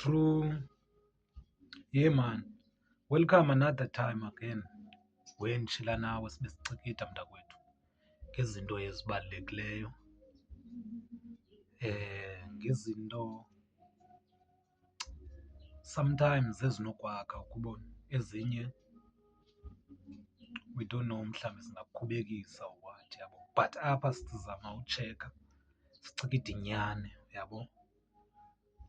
True. Yeah, man. Welcome another time again. When chila nawe sibe sicikida mntakwethu ngezinto ezibalulekileyo. Ngezinto sometimes ezinokwakha ukubona. Ezinye we don't know mhlawumbe singakukhubekisa ukwathi yabo. But apha sizama ucheka sicikide inyani yabo.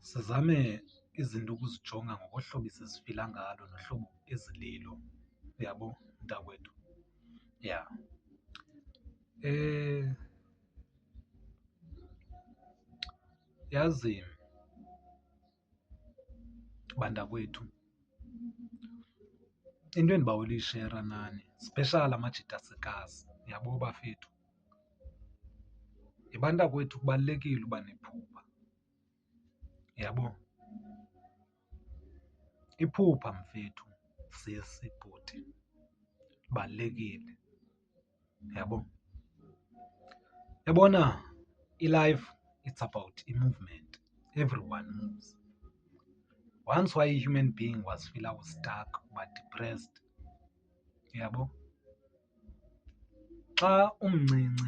Sizame izinto ukuzijonga ngokohlobo esizifila ngalo nohlobo ezililo yabo mntakwethu. Yeah. Yazi bantakwethu, into endibawela uyishera nani, special amajitasikazi, yabo bafethu. Bantakwethu kubalulekile uba nephupha, yabo. Iphupha mfethu sisibhuti libalulekile, yabo. Yabona, i-life it's about i-movement. Everyone moves. Once why a human being was feel I was stuck but depressed, yabo. Xa umncinci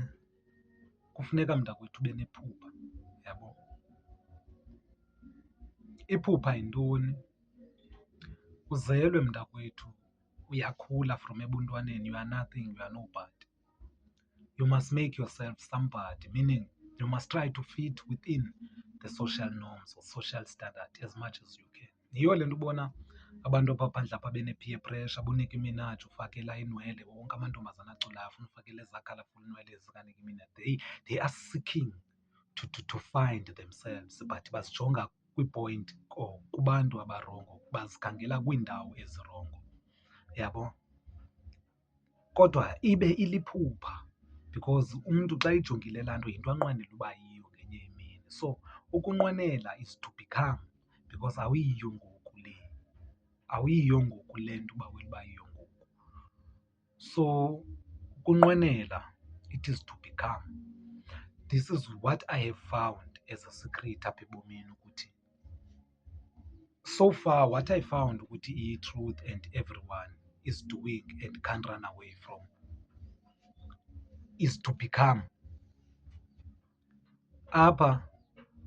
kufuneka mntakwethu ube nephupha, yabo. Iphupha yintoni? Uzelwe mntakwethu, uyakhula from ebuntwaneni, you are nothing, you are nobody. You must make yourself somebody, meaning you must try to fit within the social norms or social standard as much as you can. Yiyo le nto ubona abantu apha phandle apha bene-peer pressure, buNicki Minaj ufakela inwele, wonke amantombazana aculayo afuna ufakela ezaa colourful nwele zikaNicki Minaj. They are seeking to find themselves, but bazijonga kwiipoint or kubantu abarongo, bazikhangela kwiindawo ezirongo, yabo. Kodwa ibe iliphupha because umntu xa ijongile laa nto yinto anqwenela uba yiyo ngenye imini. So ukunqwenela is to become, because awuyiyo ngoku le, awuyiyo ngoku le nto uba wela uba yiyo ngoku. So ukunqwenela, it is to become. This is what I have found as a secret apha ebomini ukuthi so far what I found ukuthi iyi-truth and everyone is doing and can't run away from is to become. Apha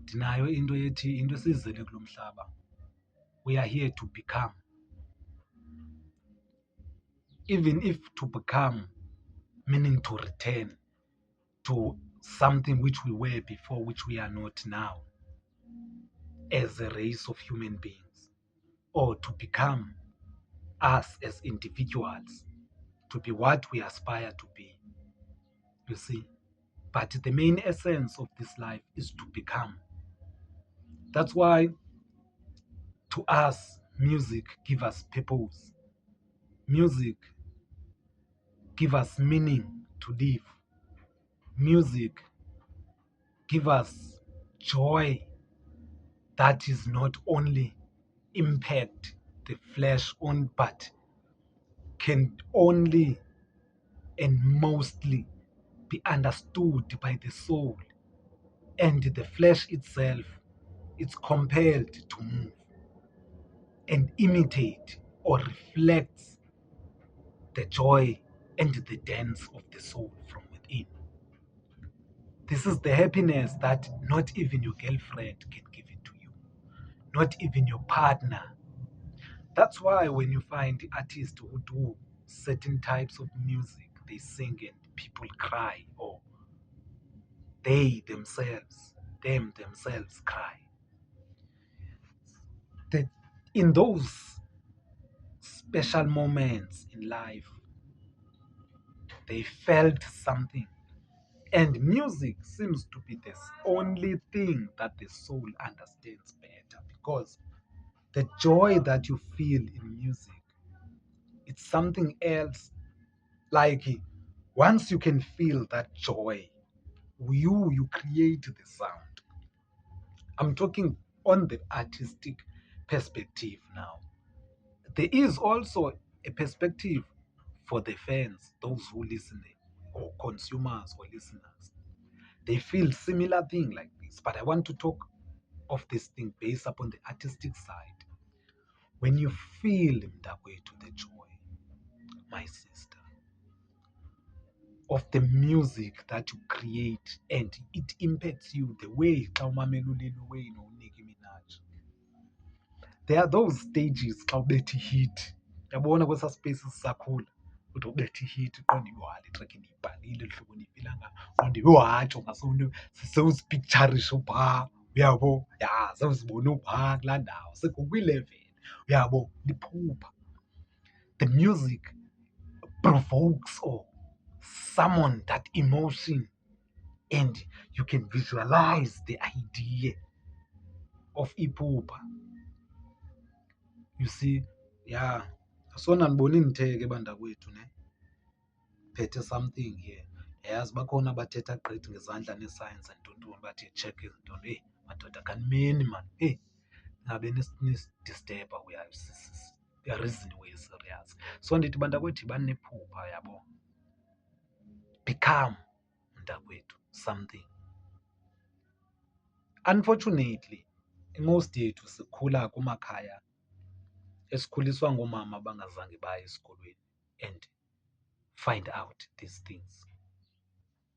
ndinayo into ethi into esiyizele kulo mhlaba, we are here to become. Even if to become meaning to return to something which we were before, which we are not now as a race of human beings, or to become us as individuals, to be what we aspire to be, you see. But the main essence of this life is to become. That's why to us, music gives us purpose. Music gives us meaning to live. Music gives us joy that is not only impact the flesh on, but can only and mostly be understood by the soul. And the flesh itself is compelled to move and imitate or reflects the joy and the dance of the soul from within. This is the happiness that not even your girlfriend can give it to you, not even your partner. That's why when you find artists who do certain types of music, they sing and people cry, or they themselves cry. That in those special moments in life, they felt something. And music seems to be the only thing that the soul understands better, because the joy that you feel in music, it's something else. Like once you can feel that joy, you create the sound. I'm talking on the artistic perspective now. There is also a perspective for the fans, those who listen, or consumers or listeners. They feel similar thing like this, but I want to talk of this thing based upon the artistic side. When you feel mntakwethu the joy, my sister, of the music that you create and it impacts you the way xa umamela uLil Wayne noNicki Minaj. There are those stages xa ubetha i-hit, yabona kwesaa space sisakhula uthi ubetha i-hit uqonde yho le track ndiyibhalile hlobo ndiyipilanga qonde yho ngasounto sewuzipicturisha uphaa uyabo, ya sewuzibona uphaa kulaa ndawo sekukwi-level uyabo liphupha. The music provokes or summon that emotion and you can visualize the idea of iphupha. You see, yeah. Sona ndibona inditheke bantakwethu ne phethe something here. Yazi bakhona abathetha gqithi ngezandla nee-signs and bathi check izinto. Hey madoda kanimeni man, hey ngabe nisidisturba we are reason we serious. So ndithi bantakwethu yibani nephupha yabo. Become mntakwethu something. Unfortunately, most yethu sikhula kumakhaya esikhuliswa ngoomama abangazange baye esikolweni and find out these things.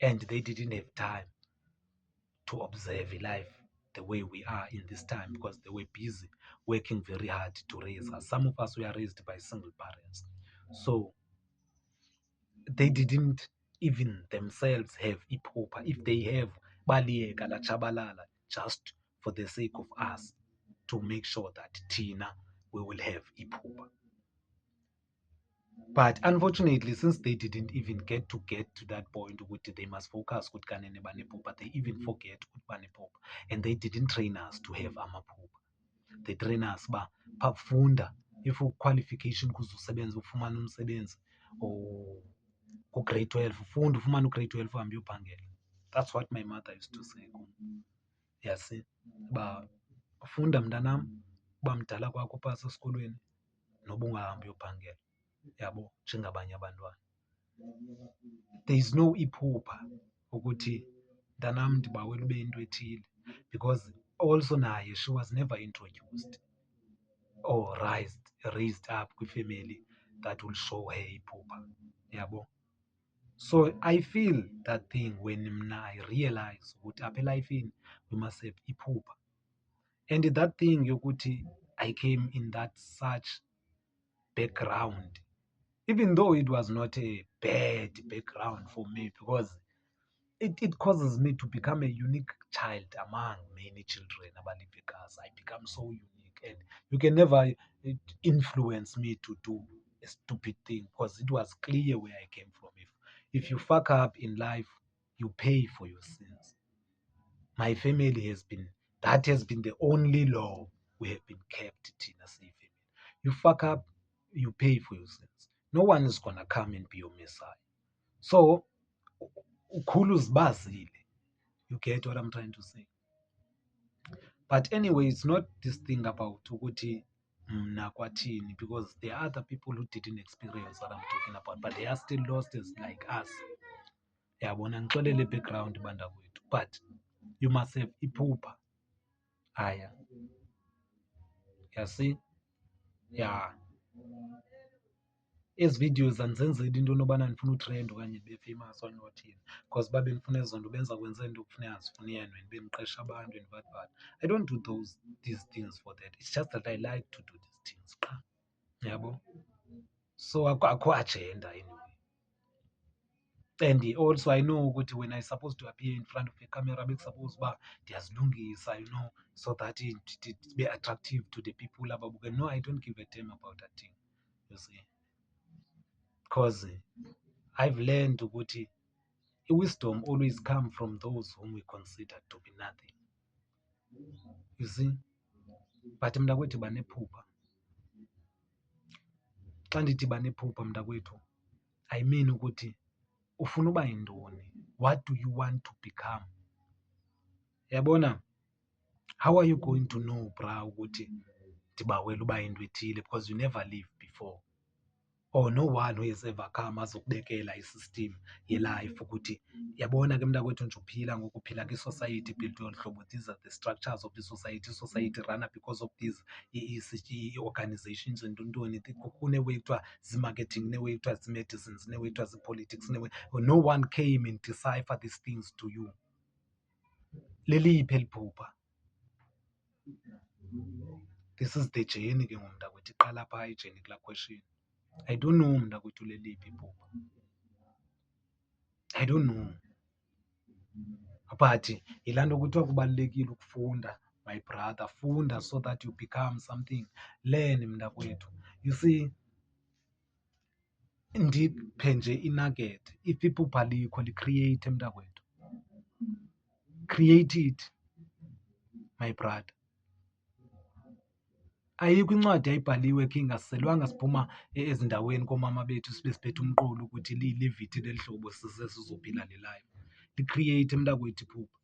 And they didn't have time to observe life the way we are in this time because they were busy working very hard to raise us. Some of us were raised by single parents. So they didn't even themselves have iphupha. If they have, baliyeka latshabalala just for the sake of us to make sure that Tina we will have iphupha. But unfortunately, since they didn't even get to that point, they must focus but they even forget and they didn't train us to have amaphupha. They train us ba funda if qualification kuze usebenze ufumane umsebenzi or grade 12 ufunda ufumane grade 12 uhambe uyophangela. That's what my mother used to say. Yasi ba funda mntanam uba mdala kwakho phasa esikolweni noba ungahambi uyophangela. Yabo njengabanye abantwana. There is no iphupha ukuthi mntanam ndibawela ube into ethile because also naye she was never introduced or raised up kwifamily that will show her iphupha. Yabo. So I feel that thing when I realize ukuthi apha elifini we must have iphupha. And that thing yokuthi I came in that such background, even though it was not a bad background for me because it causes me to become a unique child among many children. I become so unique and you can never influence me to do a stupid thing because it was clear where I came from. If you fuck up in life, you pay for your sins. My family has been the only law we have been kept, Tina family. You fuck up, you pay for your sins. No one is gonna come and be your Messiah. So, ukhulu uzibazile. You get what I'm trying to say? But anyway, it's not this thing about ukuthi mna kwathini because there are other people who didn't experience what I'm talking about, but they are still lost as like us. Yabona ngixolele background bantakwethu, but you must have iphupha. Aya. Yasi? Yeah. Ezi videos andizenzeli into nobana ndifuna utrend okanye ndibe famous or nothing because babe ndifuna ezo nto benza kwenza into kufuneka zifune yena and bendiqesha abantu and but I don't do these things for that. It's just that I like to do these things. Yabo? So akho agenda anyway. And also I know ukuthi when I supposed to appear in front of a camera bekusuppose uba ndiyazilungisa, so that it be attractive to the people ababuka. No, I don't give a damn about that thing. You see? Because I've learned ukuthi wisdom always come from those whom we consider to be nothing. You see? But mntakwethu banephupha. Xa ndithi banephupha mntakwethu, I mean ukuthi ufuna uba yintoni? What do you want to become? Yabona? How are you going to know bra ukuthi ndibawela uba yinto ethile because you never lived before? or no one who has ever come azokubekela isystem ye-life ukuthi yabona ke mntakwethu nje uphila ngokuphila kwi-society built olu hlobo. These are the structures of the society. Society run because of these ii-organizations ntoni kuneway kuthiwa zi-marketing, kuneway kuthiwa zi-medicines, kuneway kuthiwa zi-politics, no one came and decipher these things to you. Leliphi eliphupha? This is the journey ke ngomntakwethu, iqala phaa ijourney kulaa question. I don't know mntakwethu leliphi iphupha. I don't know, but yilaa nto kuthiwa kubalulekile ukufunda, my brother. Funda so that you become something. Learn mntakwethu. You see, ndiphe nje inugget. If iphupha likho li-create mntakwethu. Create it, my brother. Ayikho incwadi ayibhaliwe khe ingasiselwanga siphuma ezindaweni koomama bethu sibe siphethe umqolo ukuthi live ithi leli hlobo size sizophila le life. Li-create mntakwethu iphupha.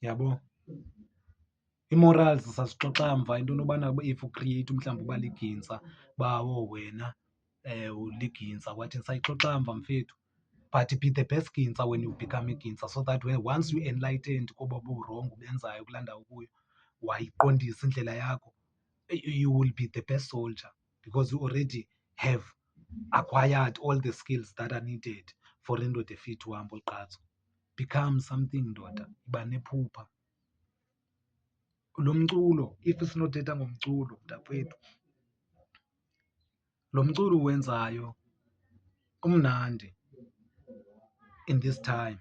Yabo? I-morals sasixoxa mva into nobana if ucreate mhlawumbi uba ligintsa bawo wena ligintsa kwathi sayixoxa mva mfethu. But be the best gintsa when you become igintsa, so that once you enlightened koba bu-wrong ubenzayo kulaa ndawo kuyo, wayiqondisa indlela yakho, you will be the best soldier because you already have acquired all the skills that are needed for indoda efit uhamba olugqatso. Become something ndoda, iba nephupha. Lo mculo, if sinothetha ngomculo mntakwethu, lo mculo uwenzayo umnandi in this time,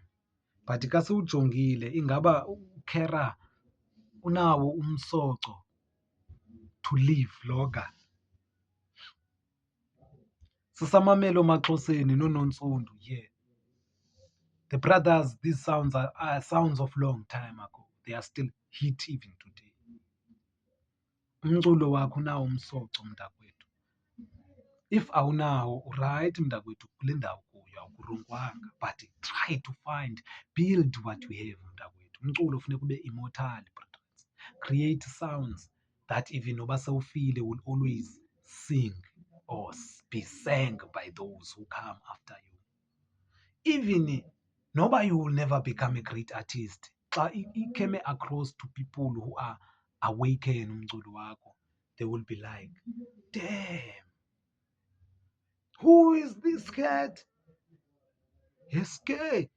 but ka siwujongile ingaba ukhera unawo umsoco to live longer. Sisamamele omaXhoseni nonontsundu, yeah. The brothers, these sounds are sounds of long time ago. They are still hit even today. Umculo wakho unawo umsoco mntakwethu. If awunawo, right mntakwethu, kule ndawo kuyo awukurongwanga, but try to build what you have mntakwethu. Umculo funeka ube immortal, brothers. Create sounds that even noba sewufile will always sing or be sang by those who come after you. Even noba you will never become a great artist, xa it came across to people who are awaken umculo wakho, they will be like, damn, who is this cat? Yeske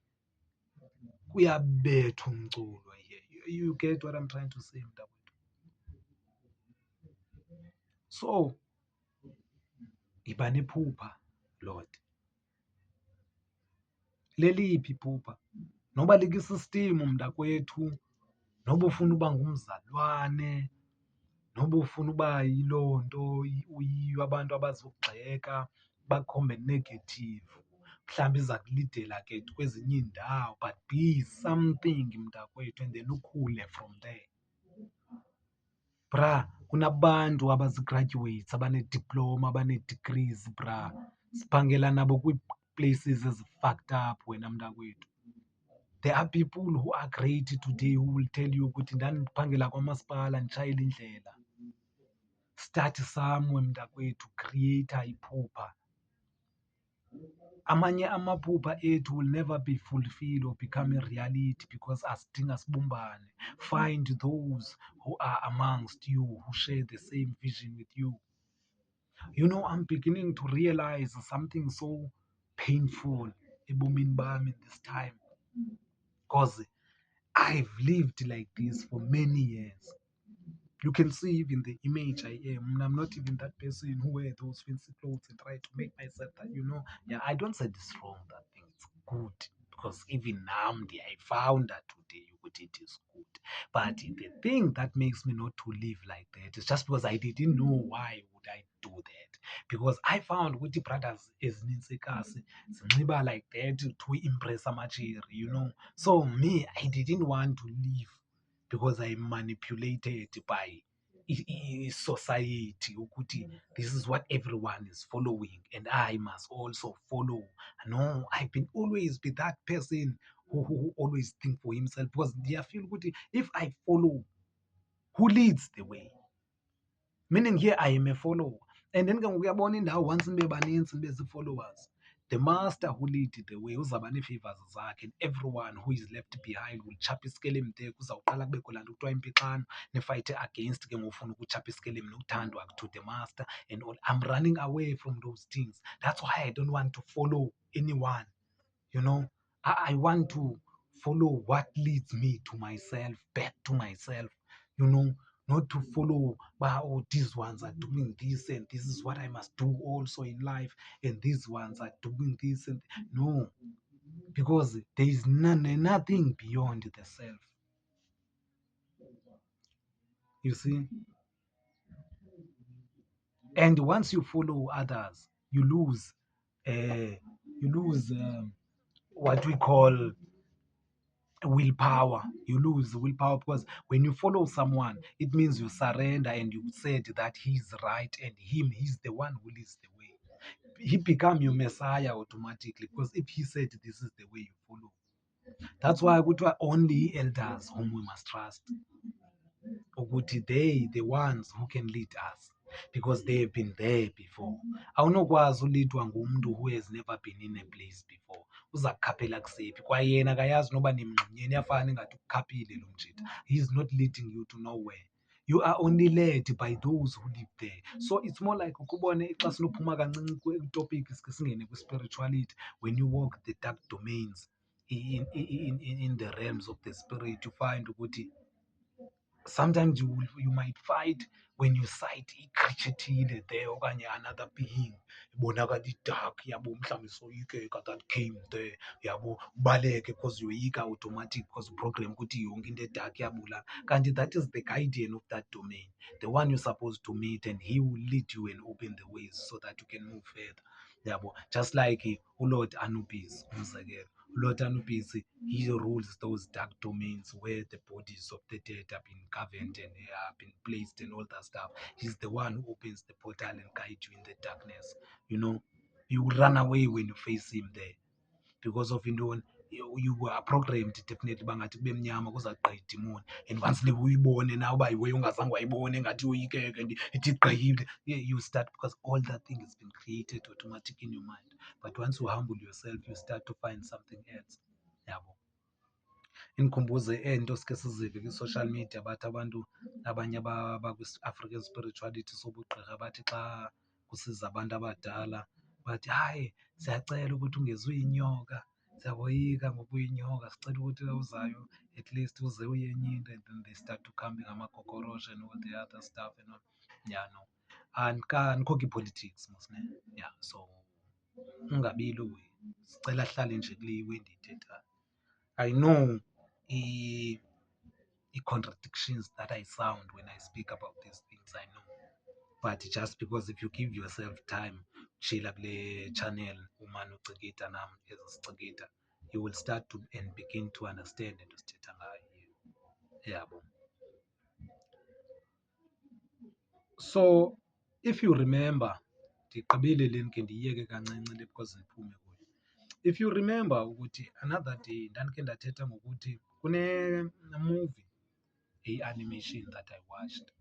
kuyabetha umculo. You get what I'm trying to say mntakwethu? So iba nephupha Lord. Leliphi iphupha? Noba likwisystem mntakwethu, noba ufuna uba ngumzalwane, noba ufuna uba yiloo nto uyiyo abantu abazokugxeka bakhombe negative, mhlawumbi iza kulidela ke kwezinye iindawo, but be something mntakwethu and then ukhule from there. Bra, kunabantu abazi-graduates abanediploma, abanee-degrees bra. Siphangela nabo kwii-places ezi-fucked up wena mntakwethu. There are people who are great today who will tell you ukuthi ndandiphangela kwamasipala nditshayela indlela. Start somewhere mntakwethu, create iphupha. Amanye amaphupha ethu will never be fulfilled or become a reality because asidinga sibumbane. Find those who are amongst you, who share the same vision with you. You know, I'm beginning to realize something so painful ebomini bami in this time, because I've lived like this for many years. You can see even the image I am. I'm not even that person who wear those fancy clothes and try to make myself that, Yeah, I don't say this wrong, that thing. It's good. Because even now, I found that today, it is good. But the thing that makes me not to live like that is just because I didn't know why would I do that. Because I found with the brothers is zinxiba like that to impress amajeri. So me, I didn't want to live because I'm manipulated by society ukuthi this is what everyone is following and I must also follow. No, I've been always be that person who always think for himself, because they feel ukuthi if I follow, who leads the way? Meaning here I am a follower. And then ke ngoku uyabona indawo once nibe baninzi nibe zii-followers, the master who lead the way uzawuba nee-favours zakhe, and everyone who is left behind will chapha iskelem there. Kuzawuqala kubekho laa nto kuthiwa impixano, nifayithe against ke ngofuna ukuchapha iskelem nokuthandwa to the master and all. I'm running away from those things. That's why I don't want to follow anyone, you know. I want to follow what leads me to myself, back to myself, you know, not to follow, oh, these ones are doing this and this is what I must do also in life, and these ones are doing this and no, because there is nothing beyond the self. You see, and once you follow others, you lose, what we call willpower. You lose willpower because when you follow someone, it means you surrender and you said that he's right and he's the one who leads the way. He become your messiah automatically because if he said this is the way you follow. That's why kuthiwa only elders whom we must trust, ukuthi they the ones who can lead us because they have been there before. Awunokwazi ulidwa ngumntu who has never been in a place before. Uza kukhaphela kusephi? Kwayena akayazi noba nimngxunyeni, iyafana ingathi ukukhaphile lo mjita. He is not leading you to nowhere. You are only led by those who live there. So it's more like ukubone xa sinophuma kancinci kwitopic sike singene kwi-spirituality. When you walk the dark domains in the realms of the spirit, you find ukuthi sometimes you might fight when you sight i-creature ethile there okanye another being ibonakala i-dark, yabo, mhlawumbi soyikeka that came there, yabo, ubaleke because yoyika automatic because program ukuthi yonke into edark iyabulala. Kanti that is the guardian of that domain, the one you're supposed to meet, and he will lead you and open the ways so that you can move further, yabo. Just like uLord Anubis, umzekelo. Lord Anubis, he rules those dark domains where the bodies of the dead have been governed and have been placed and all that stuff. He's the one who opens the portal and guides you in the darkness. You know, you run away when you face him there because of you were programmed definitely bangathi kube mnyama kuzaqqa idemon, and once le uyibone na uba yiwe ungazange wayibone ngathi uyikeke and ithi gqibile, you start, because all that thing has been created automatic in your mind. But once you humble yourself, you start to find something else, yabo. Indikhumbuze into sike sizive kwi-social media, bathi abantu abanye bakwi-African spirituality sobugqirha bathi xa kusiza abantu abadala bathi, hayi, siyacela ukuthi ungezuyinyoka, siyaboyika ngoba uyinyoka, sicela ukuthi uzayo at least uze uyenye into, and then they start to come ngamagokorosha and all the other stuff, you know. Yeah, no. Andikho politics mos ne. Yeah, so ungabiluyi, sicela ahlale nje kule iwe endiyithethayo. I know contradictions that I sound when I speak about these things, I know. But just because if you give yourself time, chilla kule channel, umane ucikita nam ezisicikita, you will start to and begin to understand into sithetha ngayo. Yabo. So if you remember, ndiqibile le ndike ndiyiyeke kancinci le because ndiphume kuyo. If you remember ukuthi another day ndandike ndathetha ngokuthi movie, a animation that I watched.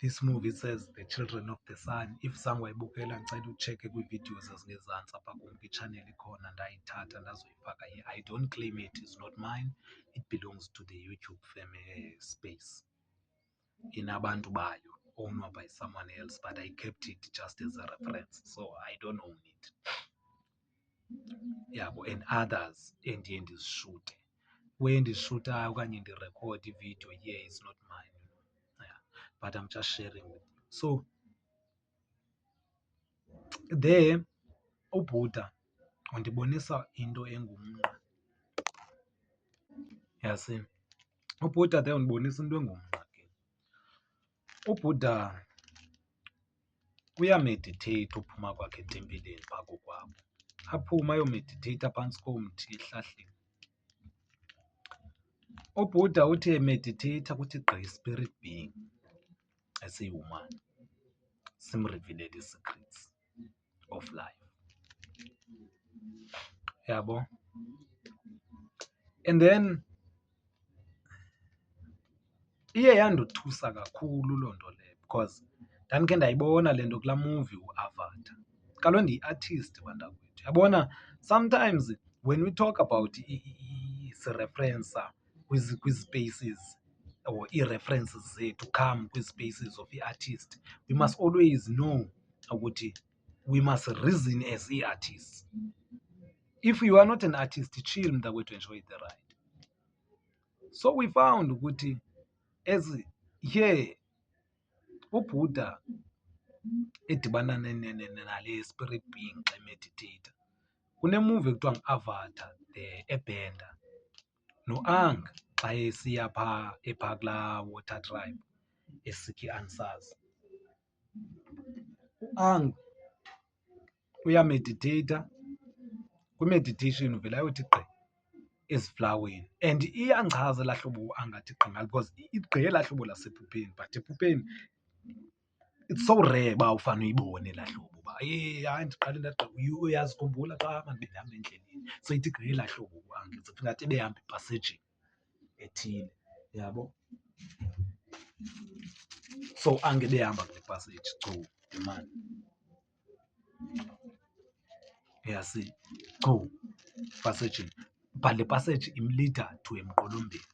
This movie says The Children of the Sun. If sangwayibukela ndicela ucheke kwi-videos ezingezantsi apha kum kwi-channel ikhona, ndayithatha ndazoyifaka here. I don't claim it, it's not mine. It belongs to the YouTube family space. Inabantu bayo, owned by someone else, but I kept it just as a reference. So I don't own it. Yabo, and others endiye ndizishute. Where ndizishutayo okanye ndirekhode ividiyo, yeah, it's not mine. Yeah, but I'm just sharing with you. So there uBuddha undibonisa into engumnqa. Yasi, uBuddha there undibonisa into engumnqa ke. uBuddha uyameditate uphuma kwakhe etempileni phaa kokwabo. Aphuma ayomeditate phantsi komthi ehlahleni. uBuddha uthi emeditate kuthi gqi spirit being esiyi-human simrevealele ii-secrets of life. Yabo. And then iye yandothusa kakhulu loo nto leyo because Ndandikhe ndayibona le nto kulaa movie uAvatar. Kaloku ndiyi-artist bantakwethu. Yabona sometimes when we talk about sireferensa kwii-spaces or ii-references zethu come kwii-spaces of ii-artist, we must always know ukuthi we must reason as ii-artists. If you are not an artist, chill mntakwethu, enjoy the ride. So we found ukuthi as here uBuddha edibana nale spirit being xa emediteyitha, kunemuvi ekuthiwa ngu-Avatar the Airbender, noAng xa esiya phaa kulaa water tribe esikha ii-answers. UAng uyamediteyitha, kwimeditation uvele ayothi gqi eziflaweni, and iyanchaza elaa hlobo uAng athi gqi ngalo because igqi elaa hlobo lasephupheni, but ephupheni it's so rare uba ufane uyibone elaa hlobo uba hayi ndiqale ndagqi. Uyazikhumbula xa mani bendihamba endleleni, so ithi gqi elaa hlobo uAng, ngathi ebehamba ipaseyijini ethile, yabo. So Ang ebehamba kule passage, chu mani, uyasi, chu paseyijini, but le passage imlida to emqolombeni.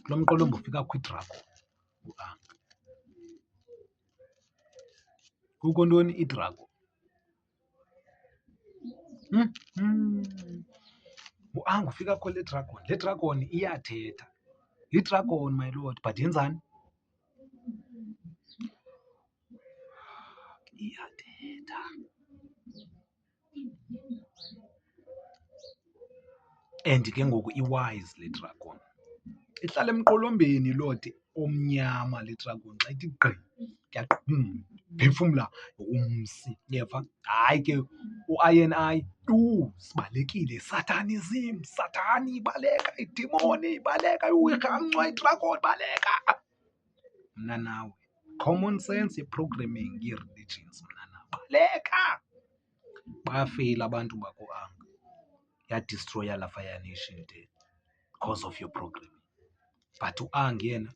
Kulo mqolombo ufika kukho idragon uAng. Kukho ntoni? Idragon. UAng ufika kukho le dragon. Le dragon iyathetha. Yidragon my lord, but yenzani? Iyathetha. And ke ngoku iwise le dragon. Ihlala emqolombeni lode omnyama le dragon. Xa ithi gqi, phefumla umsi, uyeva? Hayi ke u-I and I, sibalekile. Satanism, Satani ibaleka, idimoni ibaleka, irhamncwa idragon baleka. Mna nawe, common sense ye-programming yee-religions, mna nawe, baleka. Bayafeyila abantu bakoAng. Yadistroya laa Fire Nation de because of your programming. But uAng yena,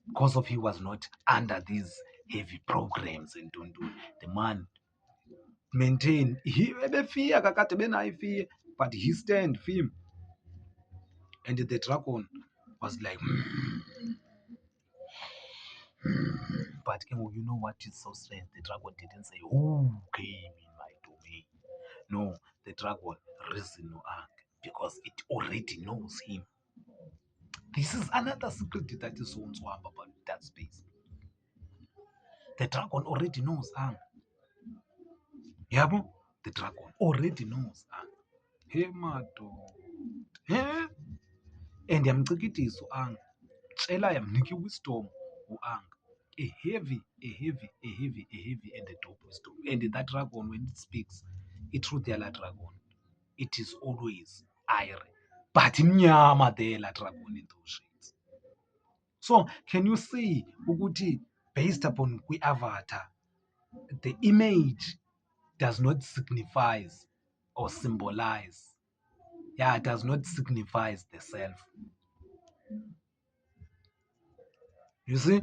because of he was not under these heavy programs and don't do, the man maintain, ebefear kakade benayo ifear, but he stand firm. And the dragon was like, but you know what is so strange? The dragon didn't say who came in my domain. No, the dragon reasoned uAng because it already knows him. This is another secret that is so about that space. The dragon already knows Ang. Yabo? The dragon already knows Ang. Hey madoda. Hey? And yamcikitisa uAng. Tshela yamnika wisdom uAng. A heavy and a dope wisdom. And that dragon, when it speaks, it's through the dragon. It is always iron. But imnyama there la dragon in those shades. So can you see ukuthi based upon kwi-Avatar, the image does not signify or symbolize, does not signify the self. You see?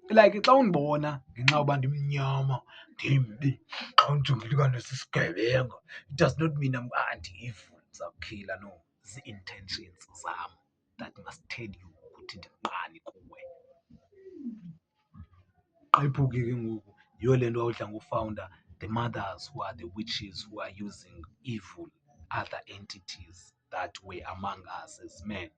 Like xa undibona ngenxa yoba ndimnyama, ndimbi, xa undijongile kanti sisigebenga, it does not mean I'm anti-evil, ndizawukhila. No, zii-intentions zam that must tell you ukuthi ndiqani kuwe. Qayiphuke ke ngoku yiyo le nto awudla ngofounder the mothers who are the witches who are using evil other entities that were among us as men.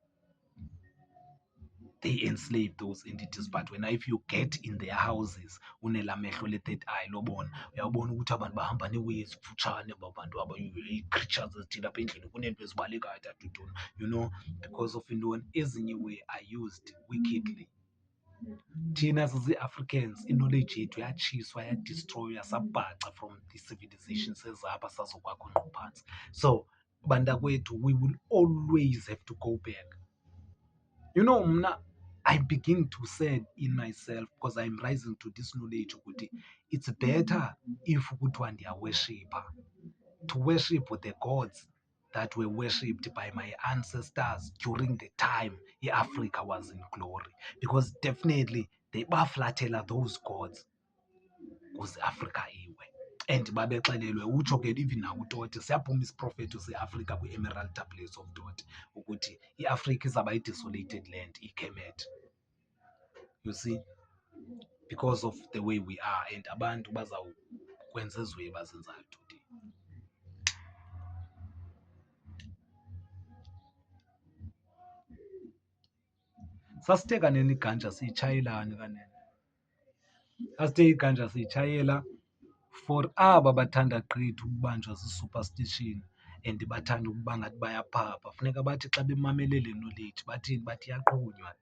They enslave those entities, but if you get in their houses, unela mehlo le-third eye lobona, uyabona ukuthi abantu bahamba nee-way ezifutshane babantu ii-creatures ezithile apha endlini, kuneento ezibalekayo tatutuna, you know, because of intoni, ezinye way are used wickedly. Thina sisi-Africans, i-knowledge yethu yatshiswa, yadistroywa, sabhaca from the civilization sezapha sazokwakho ngqo phantsi. So bantakwethu, we will always have to go back. You know, mna, I begin to say in myself, because I'm rising to this knowledge, it's better if kuthiwa ndiyaworshipha, to worship the gods that were worshipped by my ancestors during the time Africa was in glory. Because definitely they baflathela those gods kuze Africa iwe. And babexelelwe utsho ke even nawo uToti siyaphuma isiprofethi seAfrica kwi-Emerald Tablets of Toti ukuthi iAfrica izaba i-desolated land, iKemet. You see, because of the way we are, and abantu bazawukwenza ezwe bazenzayo today. Sasithe kanene iganja siyitshayelane kanene, sasithe iganja siyitshayela for aba bathanda gqithi ukubanjwa zii-superstition and bathanda ukuba ngathi bayaphapha. Funeka bathi xa bemamele le knowledge bathini, bathi iyaqhunywa.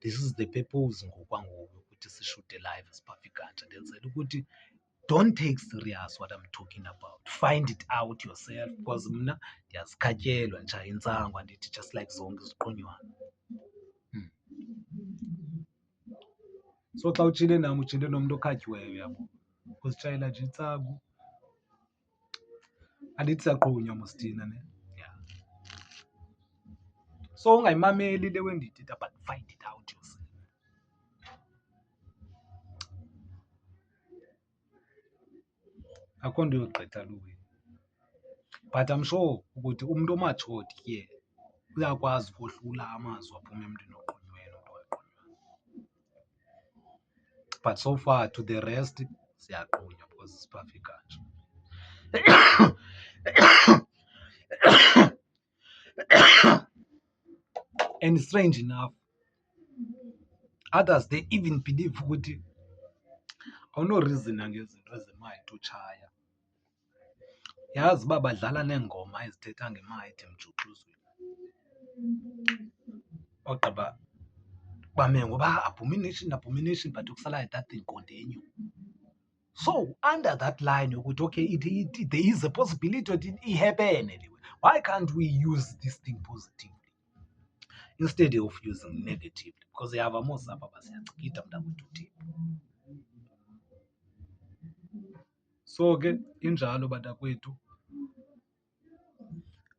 This is the purpose ngokwangoku ukuthi sishude live siphafa iganja, ndenzela ukuthi don't take serious what I'm talking about. Find it out yourself, because mna ndiyazikhatyelwa nje intsangu, andithi just like zonke iziqhunywana. So xa utshile nam utshile nomntu okhatyiweyo, yabo, uzitshayela nje intsangu. Andithi siyaqhunywa mos thina ne, yeah. So ungayimameli le wendithetha, but find it out yourself. Akho nto yogqitha luwini, but I'm sure ukuthi umntu omajodi ke uyakwazi ukohlula amazwi aphuma emntwini oqhunyweyo nomntu ongaqhunywayo. But so far to the rest siyaqhunywa because siphafa iganja. And strange enough, others they even believe ukuthi awunoreason ngezinto ezemight utshaya. Yazi uba badlala neengoma ezithetha ngemight emjuxuzweni, ogqiba bame ngoba abomination, but ukusalayo that thing continue. So under that line yokuthi okay, there is a possibility that it happen anyway. Why can't we use this thing positively instead of using negatively? Because yava most apha basiyachitha mntakwethu uthini. So ke injalo bantakwethu,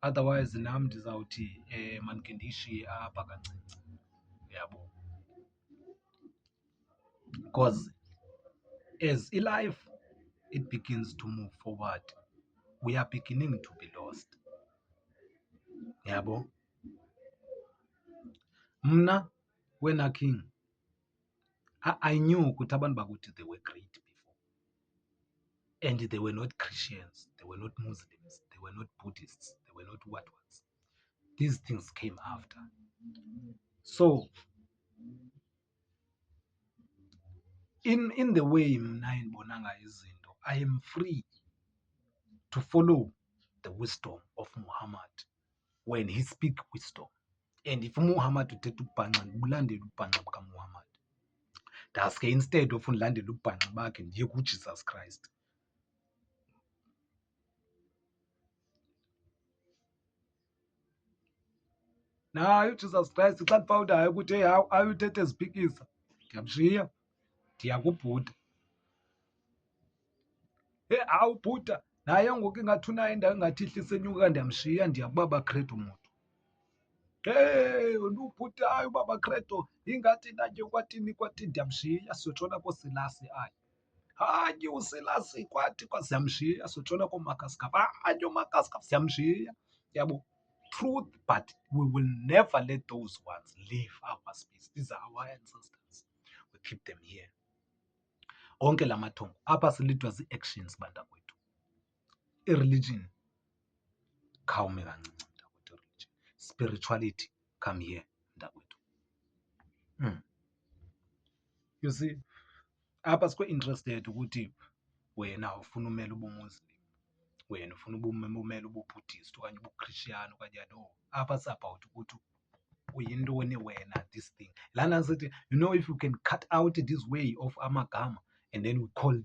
otherwise nam ndizawuthi mandike ndiyishiye apha kancinci, uyabo, because as life it begins to move forward, we are beginning to be lost, yabo. Mna when a king, I knew ukuthi abantu bakuthi they were great before, and they were not Christians, they were not Muslims, they were not Buddhists, they were not what. These things came after. So in the way mna endibona ngayo izinto, I am free to follow the wisdom of Muhammad when he speak wisdom. And if Muhammad uthetha ukubhanxa, ndibulandela ubhanxa bukaMuhammad. Ndaske instead of ndilandele ubhanxa bakhe ndiye kuJesus Christ. Naye uJesus Christ xa ndifawundayo ukuthi hey, ayuthetha eziphikisa, ndiyamshiya ndiya kuBhuda. Hey, uBhuda naye ngoku ingathi unayo indawo engathi ihlisa enyuka, ndiyamshiya ndiya kubaba Credo moto. Hey, uBhuda hayi ubaba Credo ingathi nanje kwatini ndiyamshiya, siyotshona kooSelasi ayi. Hayi uSelasi kwathi siyamshiya, siyotshona kooMakaskava. Hayi ooMakaskava siyamshiya, yabo. Truth, but we will never let those ones leave our space. These are our ancestors. We keep them here. Onke la mathongo apha silidwa zii-actions bantakwethu. I-religion khawume kancinci mntakwethu, religion. Spirituality, come here mntakwethu. You see, apha sikho interested ukuthi wena ufuna umela ubuMuslim, wena ufuna umela ubuBuddhist okanye ubuKhristiyani okanye no. Apha sabawuthi ukuthi uyintoni wena, this thing. Lana sithi, you know, if you can cut out this way of amagama and then we call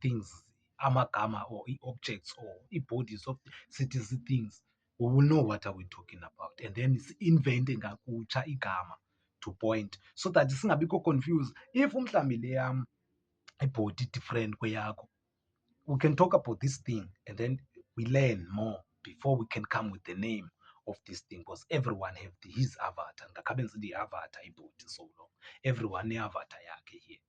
things amagama or objects or bodies of cities things, we will know what are we talking about, and then invent ngakutsha igama to point so that singabikho confused. If mhlambi le yam ibody different kweyakho, we can talk about this thing and then we learn more before we can come with the name of this thing because everyone have his avatar. Ngakhabe ngithi i-avatar ibhuti so long. Everyone ne-avatar yakhe here.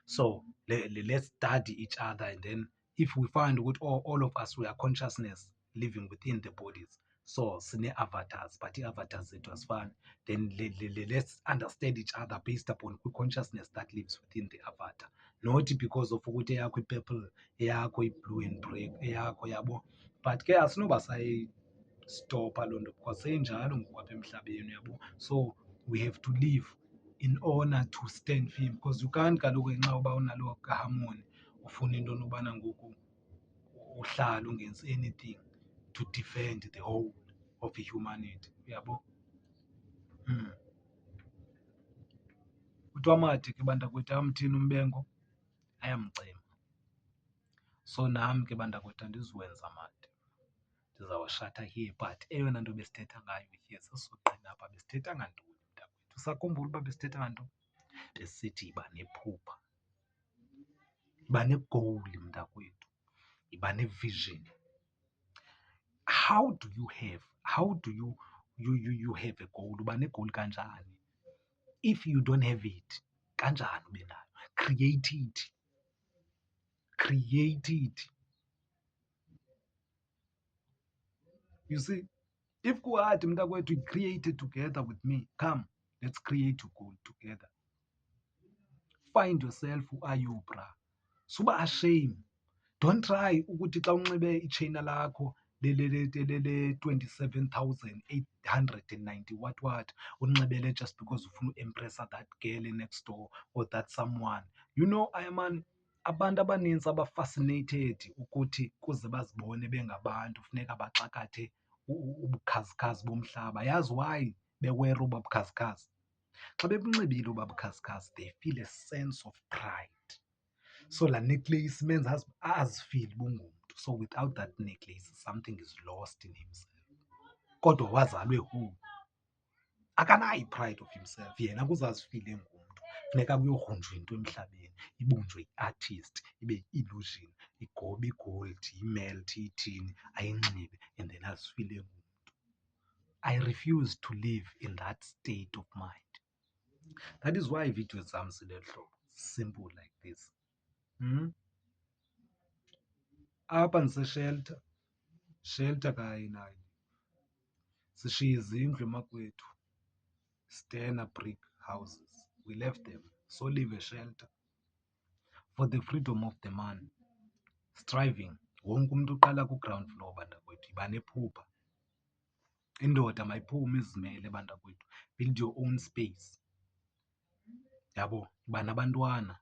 So let's study each other, and then if we find ukuthi all of us we are consciousness living within the bodies, so sine-avatars but i-avatars zethu asifani, then let's understand each other based upon consciousness that lives within the avatar, not because of ukuthi eyakho i-purple, eyakho i-blue and black, eyakho yabo. But ke asinoba sayistopha loo nto because seyinjalo ngoku apha emhlabeni yabo. So we have to live in honor to stand firm because you can't kaloku nxa uba unalo kahamoni ufuna into nobana ngoku uhlala ungenzi anything to defend the whole of humanity, uyabo. Kuthiwa amade ke bantakwethu amthini umbengo ayamcima. So nam ke bantakwethu andizuwenza amade, ndizawashatha here. But eyona nto besithetha ngayo here sesizoqina apha, besithetha ngantoni mntakwethu? Usakhumbula uba besithetha ngantoni? Besithi yiba nephupha, yiba ne-goal mntakwethu, yiba ne-vision. How do you have a goal? Uba ne-goal kanjani? If you don't have it, kanjani ube nayo? Create it. Create it. You see, if kuhadi mntakwethu, create it together with me. Come, let's create a goal together. Find yourself, who are you, bra? Suba ashamed. Don't try ukuthi xa unxibe ichina lakho le 27,890 what unxibele just because ufuna uimpressa that girl next door or that someone. You know, abantu abaninzi abafascinated ukuthi kuze bazibone bengabantu funeka baxakathe ubukhazikhazi bomhlaba. Yazi why bewere uba bukhazikhazi? Xa bebunxibile uba bukhazikhazi, they feel a sense of pride. So la necklace menza azifeel bungumntu. So without that necklace, something is lost in himself. Kodwa wazalwe who? Akanayo i-pride of himself. Yena kuzazifile engumntu. Funeka kuyogrunjwa into emhlabeni, ibunjwe yi-artist, ibe yi-illusion, igobe igold, imelt, ithini, ayinxibe, and then azifile engumntu. I refuse to live in that state of mind. That is why iividiyo zam zileli hlobo, simple like this. Apha ndiseshelter, shelter kayinayo. Sishiye izindlu emakwethu, Stena brick houses. We left them, so leave a shelter for the freedom of the man. Striving. Wonke umuntu uqala ku-ground floor bantakwethu. Yiba nephupha. Indoda mayiphume izimele bantakwethu. Build your own space. Yabo, yiba nabantwana.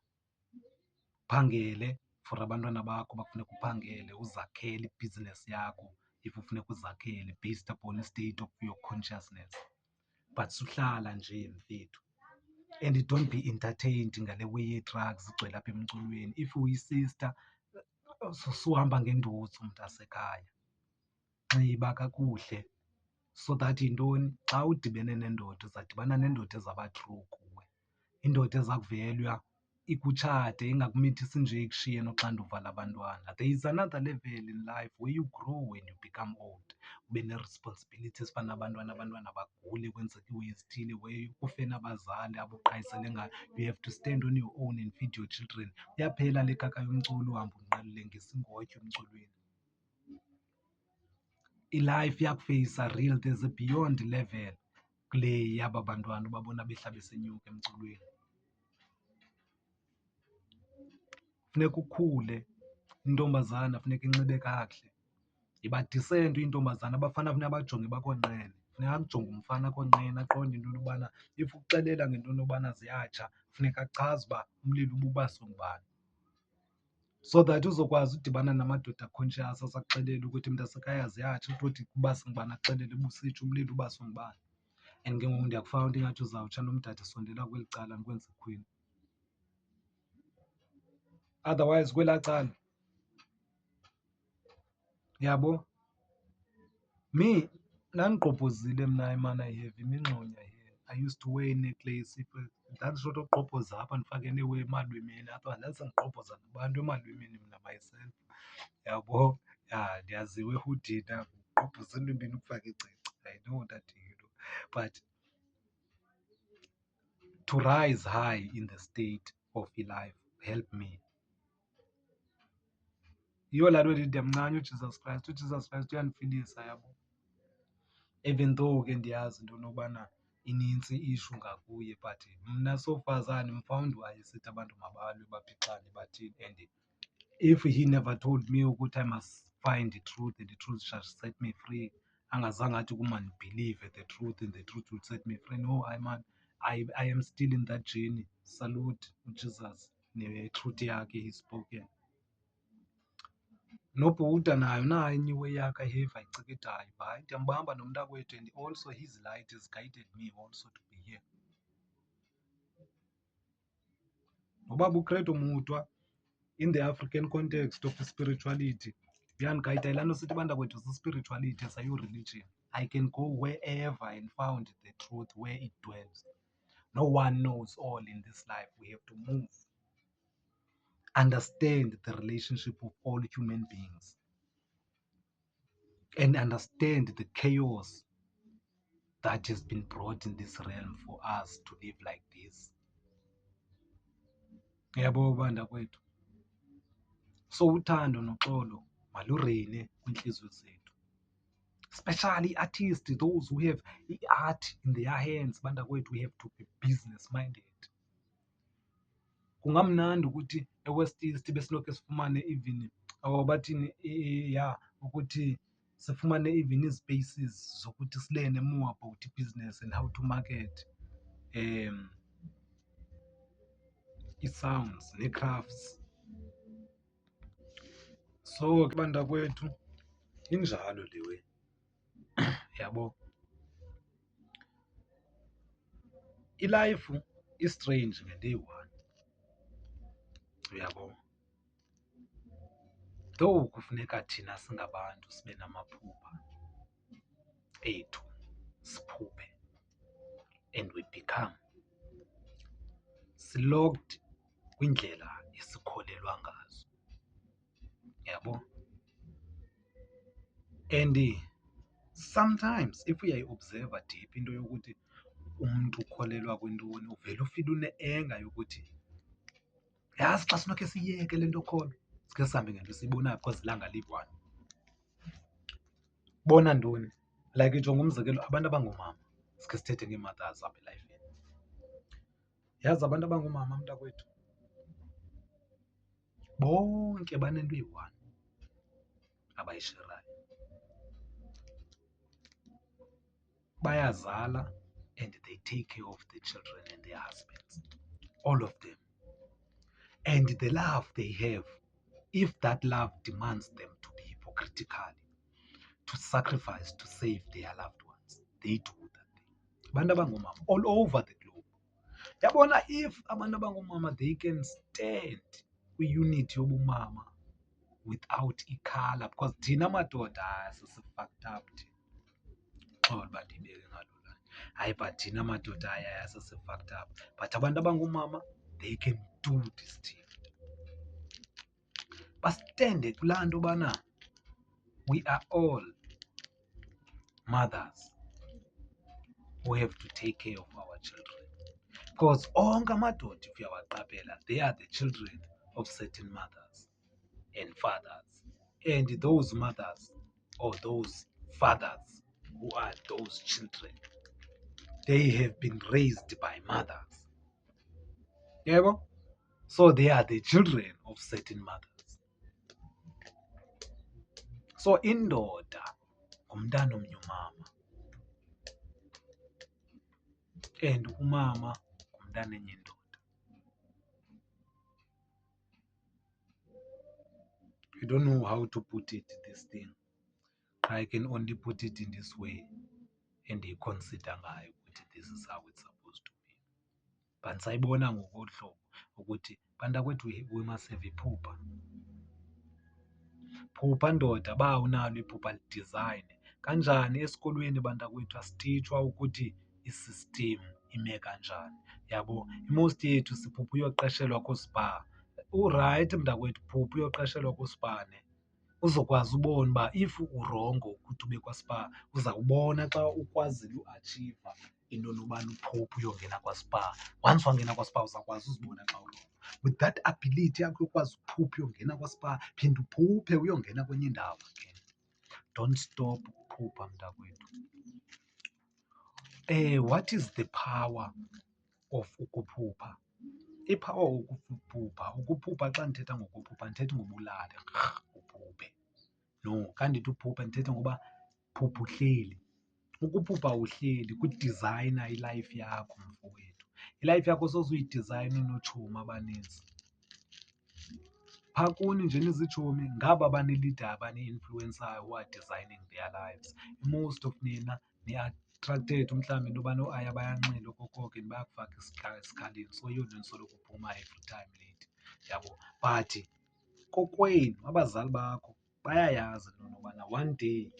Phangele for abantwana bakho bafuneka uphangele, uzakhele ibhizinesi yakho if ufuneka uzakhele based upon a state of your consciousness. But suhlala nje mfethu, and don't be entertained ngale way ye-drugs igcwele apha emculweni. If uyi-sister, suhamba ngenduku mntasekhaya, nxiba kakuhle so that yintoni, xa udibene nendoda uzadibana nendoda ezaba-true kuwe, indoda eza kuvelwa ikutshate, ingakumithisi nje ikushiye noxanduva labantwana. There is another level in life where you grow when you become old. Ube ne-responsibility ezifana nabantwana, abantwana bagule, kwenzeke iinto ezithile, where kufe nabazali abuqayisele ngayo. You have to stand on your own and feed your children. Uyaphela le kaka yomculo, uhamba unqelele ngesingotyi emculweni. I-life iyakufeyisa real. There's a beyond level kule yaba bantwana ubabona behla besenyuka emculweni. Funeka ukhule, intombazana funeka inxibe kakuhle. Yiba decent uyintombazana, abafana funeka bajonge bakonqene. Funeka akujonge umfana akonqene, aqonde into yobana if ukuxelela ngento yobana ziyatsha, funeka achaze uba umlilo ububaswe ngubani. So that uzokwazi udibana namadoda conscious asakuxelela ukuthi mntasekhaya ziyatsha, uthi ubase ngubani akuxelele ubusitsho umlilo ubaswe ngubani. And ke ngoku ndiyakufaka into ingathi uzawutsha nomdada, sondela kweli cala nikwenze ikhwini. Otherwise kwelaa cala, yabo, me ndandigqobhozile mna emana iheva imingxunya here. I used to wear necklace. If ndandisho gqobhoza apha ndifake emalwimeni apha, ndandisendigqobhoza nabantu emalwimeni mna myself, yabo. Ya, ndiyaziwa ehudini apha, ugqobhoza elwimini ukufaka icici. I know that, but to rise high in the state of life, help me. Yiyo laa nto ndithi ndiyamncanya uJesus Christ. UJesus Christ uyandifilisa, yabo. Even though ke ndiyazi into yokubana inintsi issue ngakuye, but mna so far mfawundi wayesithi abantu mabalwe baphixane bathini. And if he never told me ukuthi I must find the truth and the truth shall set me free, angazange athi kum mandibhilive the truth and the truth will set me free. No, I am still in that journey. Salute uJesus ne-truth yakhe he spoken. NoBuddha nayo inyuwe yakhe ayiva icikitayo. Hayi, ndiyambamba nomntakwethu, and also his light has guided me also to be here. Nobaba uCredo Mutwa, in the African context of spirituality, uyandigayida. Yilaa nto sithi bantakwethu si-spirituality asayo-religion. I can go wherever and found the truth where it dwells. No one knows all in this life. We have to move, understand the relationship of all human beings, and understand the chaos that has been brought in this realm for us to live like this. Yabo bantakwethu, so uthando noxolo malureyine kwiintliziyo zethu, especially artists, those who have art in their hands. Bantakwethu, we have to be business minded. Kungamnandi ukuthi eWest East besilokhu sifumane even bathini ukuthi sifumane even izispaces zokuthi silene more about business and how to market i-sounds ne-crafts. So ke bantakwethu, injalo le way. Yabo, ilife is-strange nge-day one. Uyabo, though kufuneka thina singabantu sibe namaphupha ethu, siphuphe, and we become locked kwindlela esikholelwa ngazo. Yabo, and sometimes if uyayi-observa deep into yokuthi umntu ukholelwa kwintoni, uvele ufile une-anger yokuthi yazi xa sinokhe siyeke le nto kholwa, sikhe sihambe ngento siyibonayo because ilanga liyi-one. Bona ntoni? Like jonga umzekelo, abantu abangoomama, sikhe sithethe ngee-mothers apha elifeni. Yazi abantu abangoomama, mntakwethu, bonke banento eyi-one abayisherayo. Bayazala and they take care of the children and their husbands, all of them. And the love they have, if that love demands them to be hypocritical, to sacrifice to save their loved ones, they do that thing. Abantu abangomama all over the globe. Yabona, if abantu abangomama they can stand kwi-unity yobumama without ikhala, because thina madoda sisi-fucked up thina. Xolo uba ndiyibeke ngalo la. Hayi, but thina madoda sisi-fucked up. But abantu abangomama, they can do this thing. Bastende kulaa nto bana we are all mothers who have to take care of our children. Because onke amadoda, if uyawaqaphela, they are the children of certain mothers and fathers. And those mothers or those fathers who are those children, they have been raised by mothers. Yebo? So they are the children of certain mothers. So indoda ngumntana omnye umama, and umama ngumntana enye indoda. I don't know how to put it, this thing. I can only put it in this way, and consider ngayo ukuthi this is how it's supposed to be. But sayibona ngokolu hlobo ukuthi bantakwethu we must have iphupha. Phupha ndoda, ba unalo iphupha lidesign kanjani esikolweni. Bantakwethu asititshwa ukuthi isystem ime kanjani. Yabo, imost yethu siphupha uyoqeshelwa koospa. Urayithi mntakwethu, phupha uyoqeshelwa koospa ne. uzokwazi ubona uba if urongo ukuthi ube kwaSpa, uzawubona xa ukwazile uachieva into nobana uphuphe uyongena kwaSpa. Once wangena kwaSpa uzawukwazi uzibona xa urongo. With that ability yakho yokwazi uphupha uyongena kwaSpa, phinda uphuphe uyongena kwenye indawo again. Don't stop ukuphupha mntakwethu. What is the power of ukuphupha? Ipower ukuphupha xa ndithetha ngokuphupha ndithethi ngobulali uphuphe. No, xa ndithi uphupha ndithetha ngoba phupha uhleli. Ukuphupha uhleli kudizayina ilife yakho mfowethu. Ilife yakho soze uyidizayine unootshomi abaninzi. Phaa kuni nje nizitshomi ngaba banelida abane-influensayo who are designing their lives. Most of nina ni-attracted mhlawumbi into yobana ooaya bayanxila okokoko and bayakufaka esikhaleni, so yiyo nto nisoloko uphuma every time late, yabo. But kokwenu abazali bakho bayayazi into yobana one day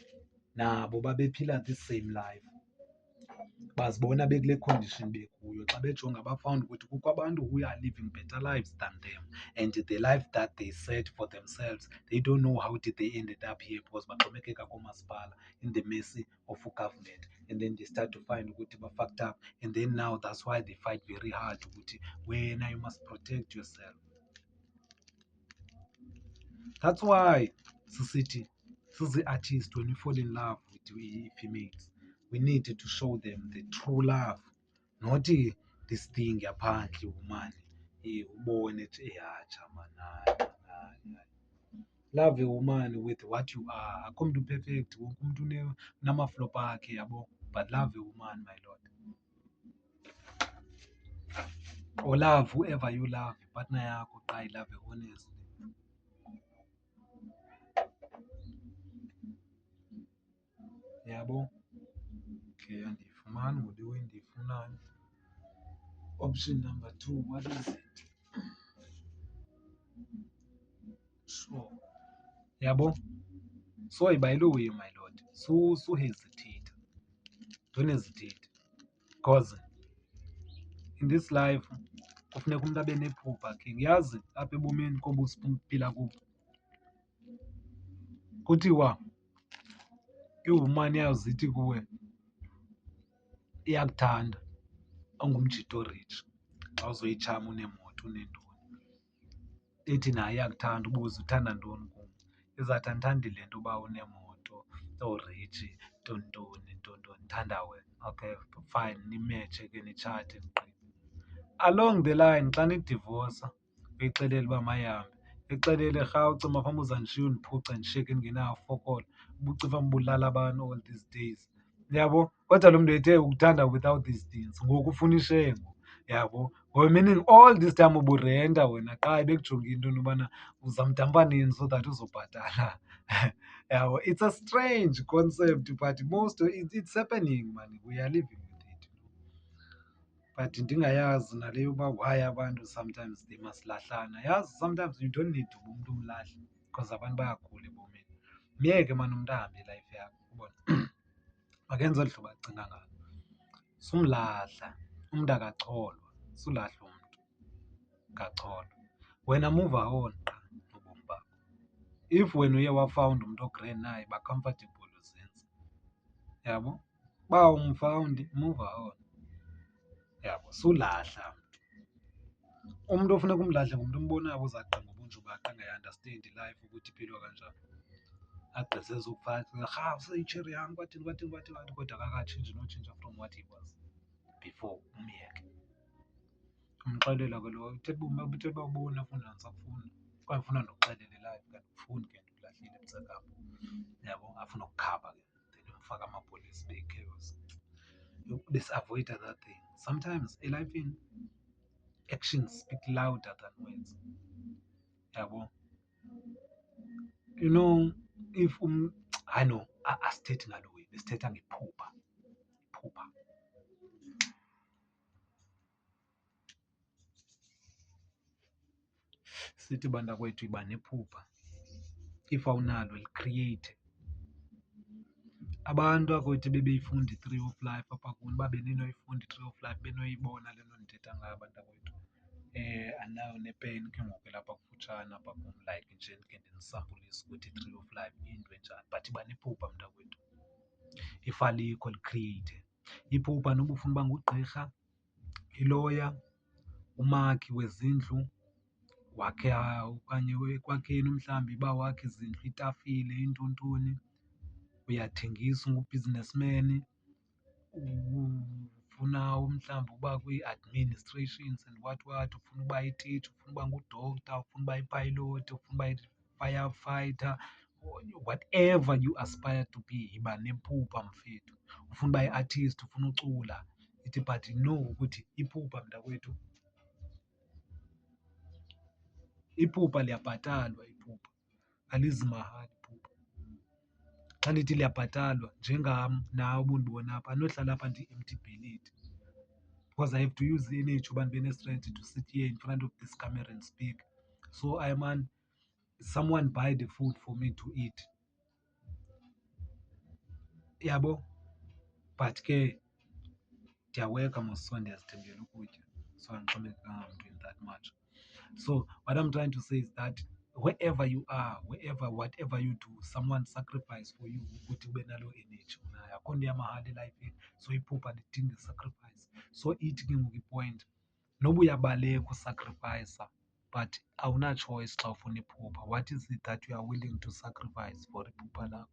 nabo babephila this same life, bazibona bekule condition bekuyo xa bejonga bafound ukuthi kukho abantu who are living better lives than them, and the life that they set for themselves, they don't know how did they ended up here because baxhomekeka koomasipala in the mercy of government, and then they start to find ukuthi ba-fucked up, and then now that's why they fight very hard ukuthi wena you must protect yourself. That's why sisithi sizi-artist, when we fall in love with females, we need to show them the true love, not this thing yaphandle umane ubone jamani. Love a woman with what you are. Akho mntu perfect, wonke umntu unamaflop akhe, yabo, but love a woman, my lord. Or love whoever you love, partner yakho qha love honestly. Yabo. Okay, andiyifumani ngoba endiyifunayo. Option number 2, what is it? Sure. Yabo. So by the way, my lord, so hesitate. Don't hesitate. Because in this life kufuneka umuntu abe nephupha ke. Ngiyazi apha ebomini koba usiphila kubo kuthiwa iwumani yazithi kuwe iyakuthanda ungumjito rich xa uzoyitshama uneemoto uneentoni. Ithi naye iyakuthanda ubuze uthanda ntoni kum. Izawuthi andithandi le nto uba uneemoto orich ntontoni ndithanda wena. Okay, fine, nimetshe ke nitshate niqine. Along the line xa nidivosa uyixelele uba mayihambe, ixelele rhawuci mafamba uzandishiya undiphuce ndishiyeke ndingenayo fokola, ubucifa mbulala abantu all these days, yabo. Kodwa lo mntu ethe ukuthanda without these things, ngoku ufuna ishengo, yabo. Meaning all this time uburenta wena qha ebekujonge into yobana uzamdampa nini so that uzobhatala. Yabo, it's a strange concept but it's happening man, we are living with it. But ndingayazi nale yoba why abantu sometimes they must lahlana. Yazi sometimes you don't need uba umntu umlahle because abantu bayakhula ebomini. Myeke mani umntu ahambe ilife yakho, ubona. Makenze olu hlobo acinga ngalo. Sumlahla umntu akacholwa, sulahla umntu akacholwa. Wena move on qha nobomi bakho. If wena uye wafound umntu ogree naye ba-comfortable uzenze, yabo. Uba umfawundi move on, yabo, sulahla mntu. Umntu ofuneka umlahle ngumntu ombonayo uzaqqa ngobunje baqqa angayi-understand life ukuthi iphilwa kanjani. Agqise ezokufaka rhawu seyitsheri yam kwathini kodwa akakatshintshi notshintsha from what he was before. Umyeke, umxelela kaloku uthetha uba ubona afuna ndisakufuna okanye ufuna ndikuxelele life kanti ufuni ke ndikulahlile msekapha, yabo. Afuna ukukhapha ke then umfaka amapolisa be-chaos. Besiavoida that thing. Sometimes elifini actions speak louder than words, yabo. You know, if I know asithethi ngalo way, besithetha ngephupha. Iphupha. Sithi bantakwethu iba nephupha. If awunalo licreate. Abantu akwethu bebeyifunda i-3 of life apha kuni, uba beninoyifunda i-3 of life benoyibona le nto ndithetha ngayo bantakwethu. anayo nepeni ke ngoku lapha kufutshane apha kum like nje ndikhe ndinisambulise ukuthi i-tree of life into enjani but iba nephupha mntakwethu. If alikho likhrieyithe iphupha, noba ufuna uba ngugqirha, iloya, umakhi wezindlu, wakhe okanye ekwakheni mhlawumbi uba wakhe izindlu, iitafile, iintontoni, uyathengisa ungu-businessman, ufuna mhlawumbi uba kwii-administrations and what, ufuna uba yititsha, ufuna uba ngudokta, ufuna uba yipayiloti, ufuna uba yi-firefighter, whatever you aspire to be, yiba nephupha mfethu. Ufuna uba yi-artist, ufuna ucula, ithi but know ukuthi iphupha mntakwethu, iphupha liyabhatalwa, iphupha alizi mahali iphupha. Xa ndithi liyabhatalwa njengam nawe ubundibona apha, andinohlala apha ndi-empty bellied because I have to use i-energy uba ndibe ne-strength to sit here in front of this camera and speak. So I man, someone buy the food for me to eat, yabo. But ke ndiyaweka mos, so ndiyazithengela ukutya, so andixhomekekanga mntwini that much. So what I'm trying to say is that wherever you are, whatever you do, someone sacrifice for you ukuthi ube naloo energy unayo. Akho nto yamahhala elifeni, so iphupha lidinga isacrifice. So ithi ke ngoku ipoint, noba uyabaleka usakrifayisa but awuna-choice xa ufuna iphupha. What is it that you are willing to sacrifice for iphupha lakho?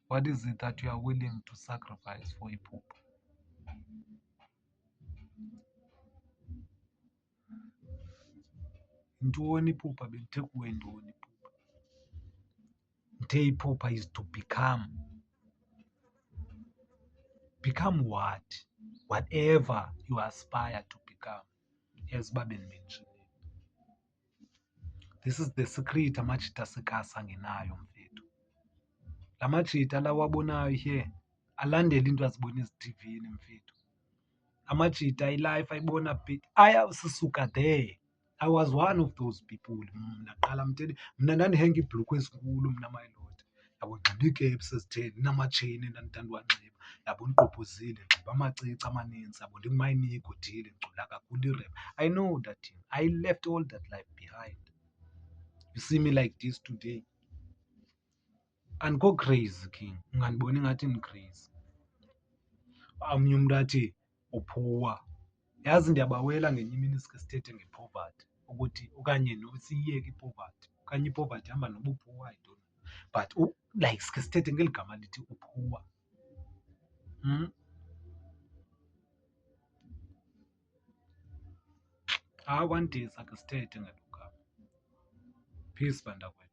What is it that you are willing to sacrifice for iphupha? Yintoni iphupha? Bendithe kuwe yintoni iphupha? Ndithe iphupha is to become what? Whatever you aspire to become, as uba bendimenshini. This is the secret amajita asekasa angenayo mfethu. La majita la wabonayo here alandela into azibona ezithivini mfethu. Amajita ilife ayibona sisuka there. I was one of those people. Mna qala mna ndandihenga iibhlukhwe ezinkulu mna my lord. Yabo, ndinxiba iikepsi ezitheni, ndinamatsheyini endandithanda uwanxiba. Yabo, ndiqobhozile, ndinxiba amacici amaninzi. Yabo, ndinguMayinika uDile, ndicula kakhulu irap. I know that thing. I left all that life behind. You see me like this today. Andikho crazy king, ungandibona ingathi ndi-crazy. Omnye umntu athi uphuwa. Yazi ndiyabawela ngenye imini sike sithethe nge-poverty ukuthi okanye siyiyeke i-poverty okanye i-poverty ihamba noba uphuwa, I don't know. But like sike sithethe ngeli gama lithi uphuwa. One day sakhe sithethe ngelo gama. Peace bantakwethu.